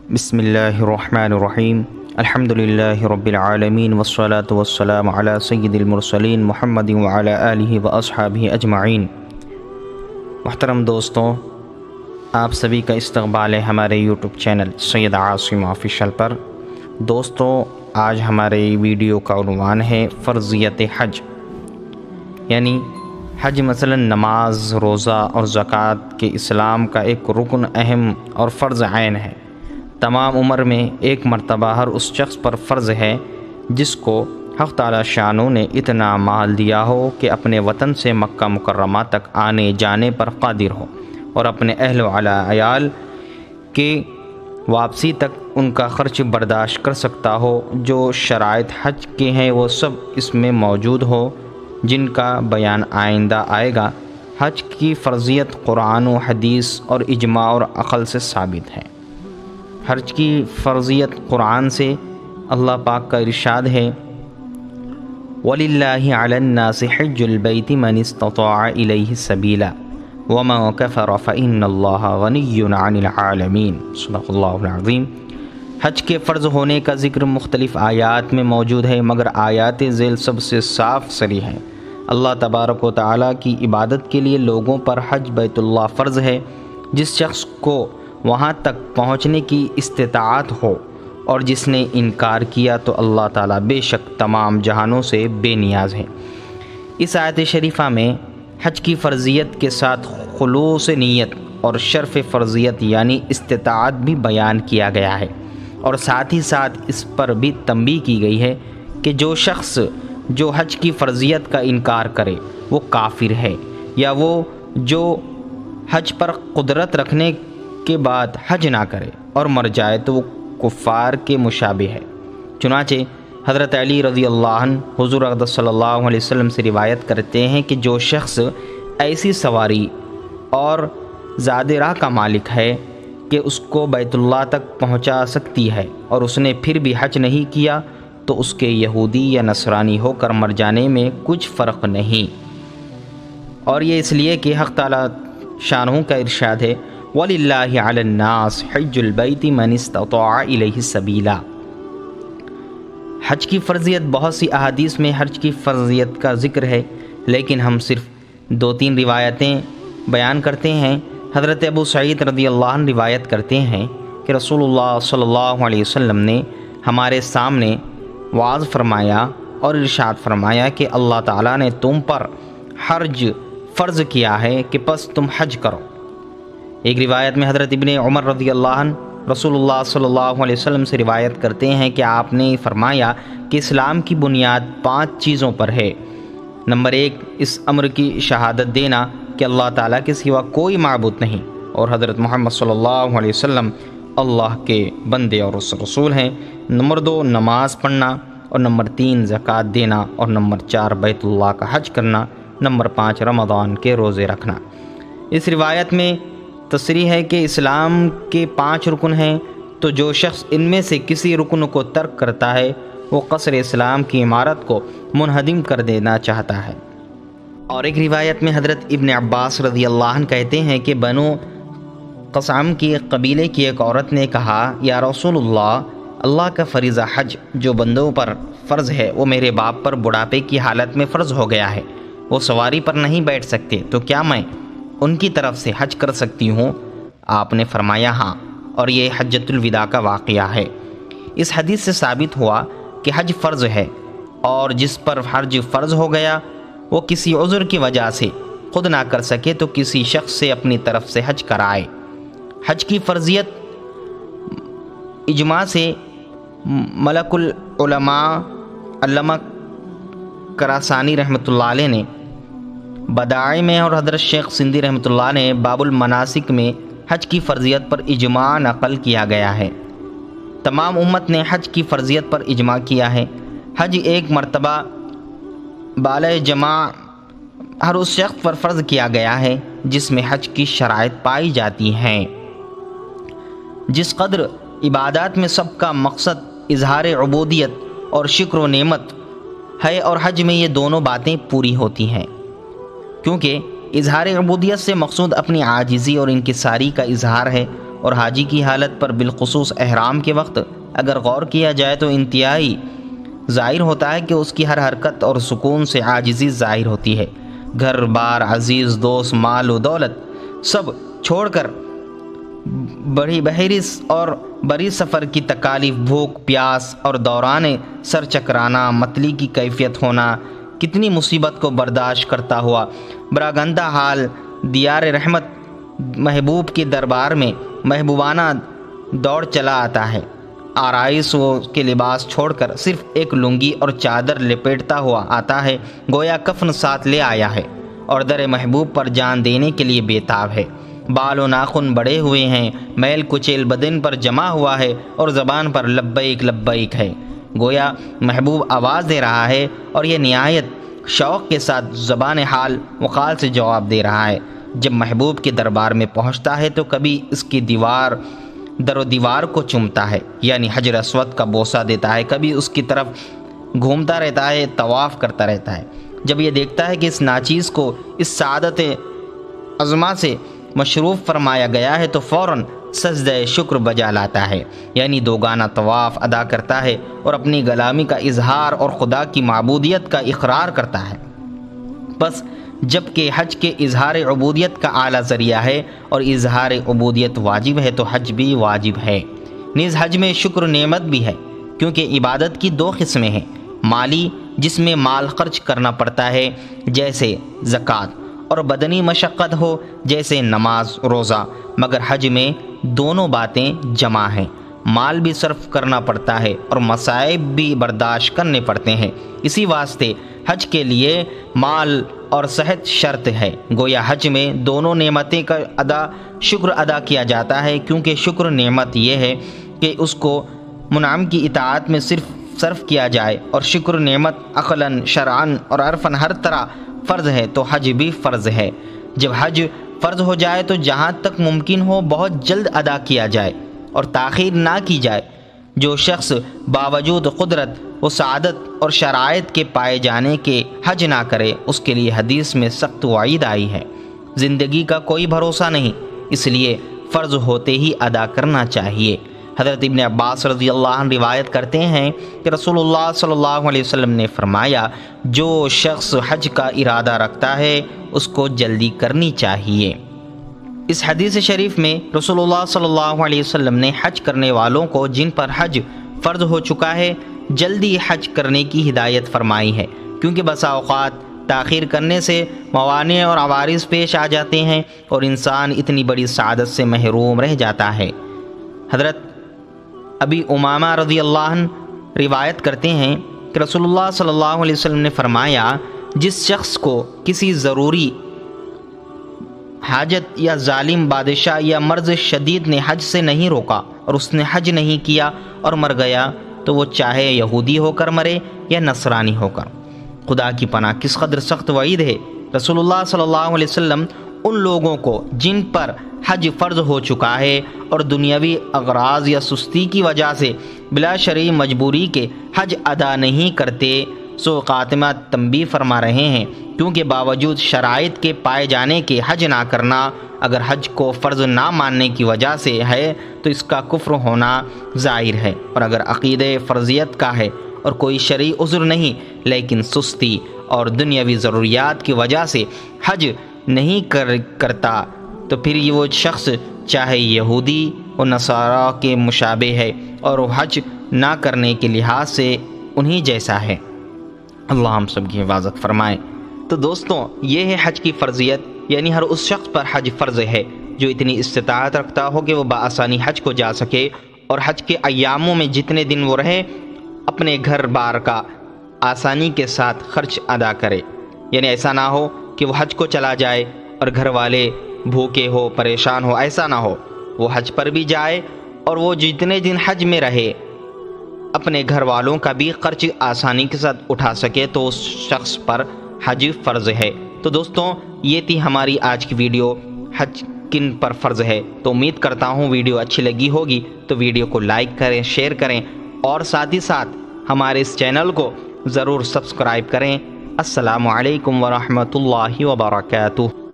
بسم اللہ الرحمن الرحیم الحمدللہ رب العالمین والصلاة والسلام علی سید المرسلین محمد وعلی آلہ واصحابہ اجمعین۔ محترم دوستوں، آپ سبھی کا استقبال ہے ہمارے YouTube channel Syed Asim official پر۔ دوستوں، آج ہمارے ویڈیو کا عنوان ہے فرضیت حج، یعنی حج مثلا نماز، روزہ اور زکوٰۃ کے اسلام کا ایک رکن، اہم اور فرض عین ہے۔ تمام عمر میں ایک مرتبہ ہر اس شخص پر فرض ہے جس کو حق تعالی شانو نے اتنا مال دیا ہو کہ اپنے وطن سے مکہ مکرمہ تک آنے جانے پر قادر ہو اور اپنے اہل و عیال کے واپسی تک ان کا خرچ برداشت کر سکتا ہو۔ جو شرائط حج کے ہیں وہ سب اس میں موجود ہو، جن کا بیان آئندہ آئے گا۔ حج کی فرضیت قرآن و حدیث اور اجماع اور عقل سے ثابت ہے۔ حج کی فرضیت قرآن سے اللہ پاک کا ارشاد ہے، وَلِلَّهِ عَلَى النَّاسِ حِجُّ الْبَيْتِ مَنِ اسْتَطَاعَ إِلَيْهِ سَبِيلًا وَمَنْ كَفَرَ فَإِنَّ اللَّهَ غَنِيٌّ عَنِ الْعَالَمِينَ۔ صدق اللہ العظیم۔ حج کے فرض ہونے کا ذکر مختلف آیات میں موجود ہے، مگر آیات ذیل سب سے صاف صریح ہے۔ اللہ تبارک و تعالیٰ کی عبادت کے لیے لوگوں پر حج بیت اللہ فرض ہے۔ جس شخص کو وہاں تک پہنچنے کی استطاعت ہو اور جس نے انکار کیا تو اللہ تعالیٰ بے شک تمام جہانوں سے بے نیاز ہے۔ اس آیت شریفہ میں حج کی فرضیت کے ساتھ خلوص نیت اور شرف فرضیت یعنی استطاعت بھی بیان کیا گیا ہے، اور ساتھ ہی ساتھ اس پر بھی تنبیہ کی گئی ہے کہ جو شخص جو حج کی فرضیت کا انکار کرے وہ کافر ہے، یا وہ جو حج پر قدرت رکھنے کے بعد حج نہ کرے اور مر جائے تو وہ کفار کے مشابہ ہے۔ چنانچہ حضرت علی رضی اللہ عنہ حضور اقدس صلی اللہ علیہ وسلم سے روایت کرتے ہیں کہ جو شخص ایسی سواری اور زاد راہ کا مالک ہے کہ اس کو بیت اللہ تک پہنچا سکتی ہے اور اس نے پھر بھی حج نہیں کیا تو اس کے یہودی یا نصرانی ہو کر مر جانے میں کچھ فرق نہیں۔ اور یہ اس لیے کہ حق تعالی شانہ کا ارشاد ہے، وَلِلَّهِ عَلَى النَّاسِ حِجُّ الْبَيْتِ مَنِ اسْتَطَاعَ إِلَيْهِ سَبِيلًا۔ حج کی فرضیت بہت سی احادیث میں حج کی فرضیت کا ذکر ہے، لیکن ہم صرف 2-3 روایتیں بیان کرتے ہیں۔ حضرت ابو سعید رضی اللہ عنہ روایت کرتے ہیں کہ رسول اللہ صلی اللہ علیہ وسلم نے ہمارے سامنے وعظ فرمایا اور ارشاد فرمایا کہ اللہ تعالیٰ نے تم پر حج فرض کیا ہے کہ پس تم حج کرو۔ ایک روایت میں حضرت ابن عمر رضی اللہ عنہ رسول اللہ صلی اللہ علیہ وسلم سے روایت کرتے ہیں کہ آپ نے فرمایا کہ اسلام کی بنیاد 5 چیزوں پر ہے۔ نمبر 1، اس امر کی شہادت دینا کہ اللہ تعالیٰ کے سوا کوئی معبود نہیں اور حضرت محمد صلی اللہ علیہ وسلم اللہ کے بندے اور رسول ہیں۔ نمبر 2، نماز پڑھنا، اور نمبر 3، زکوٰۃ دینا، اور نمبر 4، بیت اللہ کا حج کرنا، نمبر 5، رمضان کے روزے رکھنا۔ اس روایت میں تصریح ہے کہ اسلام کے 5 رکن ہیں، تو جو شخص ان میں سے کسی رکن کو ترک کرتا ہے وہ قصر اسلام کی عمارت کو منہدم کر دینا چاہتا ہے۔ اور ایک روایت میں حضرت ابن عباس رضی اللہ عنہ کہتے ہیں کہ بنو قسام کی ایک قبیلے کی ایک عورت نے کہا، یا رسول اللہ، اللہ کا فریضہ حج جو بندوں پر فرض ہے وہ میرے باپ پر بڑھاپے کی حالت میں فرض ہو گیا ہے، وہ سواری پر نہیں بیٹھ سکتے، تو کیا میں ان کی طرف سے حج کر سکتی ہوں؟ آپ نے فرمایا ہاں، اور یہ حجۃ الوداع کا واقعہ ہے۔ اس حدیث سے ثابت ہوا کہ حج فرض ہے، اور جس پر حج فرض ہو گیا وہ کسی عذر کی وجہ سے خود نہ کر سکے تو کسی شخص سے اپنی طرف سے حج کرائے۔ حج کی فرضیت اجماع سے ملک العلماء علامہ کراسانی رحمۃ اللہ علیہ نے بدائع میں اور حضرت شیخ سندھی رحمۃ اللہ نے باب المناسک میں حج کی فرضیت پر اجماع نقل کیا گیا ہے۔ تمام امت نے حج کی فرضیت پر اجماع کیا ہے۔ حج ایک مرتبہ بالغ جماع ہر اس شخص پر فرض کیا گیا ہے جس میں حج کی شرائط پائی جاتی ہیں۔ جس قدر عبادات میں سب کا مقصد اظہار عبودیت اور شکر و نعمت ہے، اور حج میں یہ دونوں باتیں پوری ہوتی ہیں، کیونکہ اظہار عبودیت سے مقصود اپنی عاجزی اور انکساری کا اظہار ہے، اور حاجی کی حالت پر بالخصوص احرام کے وقت اگر غور کیا جائے تو انتہائی ظاہر ہوتا ہے کہ اس کی ہر حرکت اور سکون سے عاجزی ظاہر ہوتی ہے۔ گھر بار، عزیز دوست، مال و دولت سب چھوڑ کر بڑی بحیرس اور بڑی سفر کی تکالیف، بھوک پیاس اور دوران سر چکرانا، متلی کی کیفیت ہونا، کتنی مصیبت کو برداشت کرتا ہوا براگندہ حال دیار رحمت محبوب کے دربار میں محبوبانہ دوڑ چلا آتا ہے۔ آرائش کے لباس چھوڑ کر صرف ایک لنگی اور چادر لپیٹتا ہوا آتا ہے، گویا کفن ساتھ لے آیا ہے اور در محبوب پر جان دینے کے لیے بےتاب ہے۔ بال و ناخن بڑے ہوئے ہیں، میل کچیل بدن پر جمع ہوا ہے اور زبان پر لبیک لبیک ہے، گویا محبوب آواز دے رہا ہے اور یہ نہایت شوق کے ساتھ زبان حال وقال سے جواب دے رہا ہے۔ جب محبوب کے دربار میں پہنچتا ہے تو کبھی اس کی در و دیوار کو چومتا ہے، یعنی حجر اسود کا بوسہ دیتا ہے، کبھی اس کی طرف گھومتا رہتا ہے، طواف کرتا رہتا ہے۔ جب یہ دیکھتا ہے کہ اس ناچیز کو اس سعادت عظمہ سے مشروف فرمایا گیا ہے تو فوراً سجدہ شکر بجا لاتا ہے، یعنی دوگانہ طواف ادا کرتا ہے اور اپنی غلامی کا اظہار اور خدا کی معبودیت کا اقرار کرتا ہے۔ بس جب کہ حج کے اظہار عبودیت کا اعلیٰ ذریعہ ہے اور اظہار عبودیت واجب ہے تو حج بھی واجب ہے۔ نیز حج میں شکر نعمت بھی ہے، کیونکہ عبادت کی دو قسمیں ہیں، مالی جس میں مال خرچ کرنا پڑتا ہے جیسے زکوٰۃ، اور بدنی مشقت ہو جیسے نماز روزہ، مگر حج میں دونوں باتیں جمع ہیں، مال بھی صرف کرنا پڑتا ہے اور مصائب بھی برداشت کرنے پڑتے ہیں۔ اسی واسطے حج کے لیے مال اور صحت شرط ہے، گویا حج میں دونوں نعمتیں کا شکر ادا کیا جاتا ہے، کیونکہ شکر نعمت یہ ہے کہ اس کو منعم کی اطاعت میں صرف کیا جائے، اور شکر نعمت عقلاً شرعاً اور عرفاً ہر طرح فرض ہے تو حج بھی فرض ہے۔ جب حج فرض ہو جائے تو جہاں تک ممکن ہو بہت جلد ادا کیا جائے اور تاخیر نہ کی جائے۔ جو شخص باوجود قدرت و سعادت اور شرائط کے پائے جانے کے حج نہ کرے، اس کے لیے حدیث میں سخت وعید آئی ہے۔ زندگی کا کوئی بھروسہ نہیں، اس لیے فرض ہوتے ہی ادا کرنا چاہیے۔ حضرت ابن عباس رضی اللہ عنہ روایت کرتے ہیں کہ رسول اللہ صلی اللہ علیہ وسلم نے فرمایا، جو شخص حج کا ارادہ رکھتا ہے اس کو جلدی کرنی چاہیے۔ اس حدیث شریف میں رسول اللہ صلی اللہ علیہ وسلم نے حج کرنے والوں کو جن پر حج فرض ہو چکا ہے جلدی حج کرنے کی ہدایت فرمائی ہے، کیونکہ بسا اوقات تاخیر کرنے سے موانع اور عوارض پیش آ جاتے ہیں اور انسان اتنی بڑی سعادت سے محروم رہ جاتا ہے۔ حضرت ابی امامہ رضی اللہ عنہ روایت کرتے ہیں کہ رسول اللہ صلی اللہ علیہ وسلم نے فرمایا، جس شخص کو کسی ضروری حاجت یا ظالم بادشاہ یا مرض شدید نے حج سے نہیں روکا اور اس نے حج نہیں کیا اور مر گیا تو وہ چاہے یہودی ہو کر مرے یا نصرانی ہو کر۔ خدا کی پناہ کس قدر سخت وعید ہے۔ رسول اللہ صلی اللہ علیہ وسلم ان لوگوں کو جن پر حج فرض ہو چکا ہے اور دنیاوی اغراض یا سستی کی وجہ سے بلا شرعی مجبوری کے حج ادا نہیں کرتے سو خاتمہ تنبیہ فرما رہے ہیں، کیونکہ باوجود شرائط کے پائے جانے کے حج نہ کرنا اگر حج کو فرض نہ ماننے کی وجہ سے ہے تو اس کا کفر ہونا ظاہر ہے، اور اگر عقیدہ فرضیت کا ہے اور کوئی شرعی عذر نہیں لیکن سستی اور دنیاوی ضروریات کی وجہ سے حج نہیں کرتا تو پھر یہ وہ شخص چاہے یہودی و نصارہ کے مشابہ ہے اور وہ حج نہ کرنے کے لحاظ سے انہی جیسا ہے۔ اللہ ہم سب کی حفاظت فرمائے۔ تو دوستوں، یہ ہے حج کی فرضیت، یعنی ہر اس شخص پر حج فرض ہے جو اتنی استطاعت رکھتا ہو کہ وہ بآسانی حج کو جا سکے اور حج کے ایاموں میں جتنے دن وہ رہے اپنے گھر بار کا آسانی کے ساتھ خرچ ادا کرے، یعنی ایسا نہ ہو کہ وہ حج کو چلا جائے اور گھر والے بھوکے ہو پریشان ہو، ایسا نہ ہو، وہ حج پر بھی جائے اور وہ جتنے دن حج میں رہے اپنے گھر والوں کا بھی خرچ آسانی کے ساتھ اٹھا سکے تو اس شخص پر حج فرض ہے۔ تو دوستوں، یہ تھی ہماری آج کی ویڈیو، حج کن پر فرض ہے۔ تو امید کرتا ہوں ویڈیو اچھی لگی ہوگی، تو ویڈیو کو لائک کریں، شیئر کریں اور ساتھ ہی ساتھ ہمارے اس چینل کو ضرور سبسکرائب کریں۔ السلام علیکم ورحمۃ اللہ وبرکاتہ۔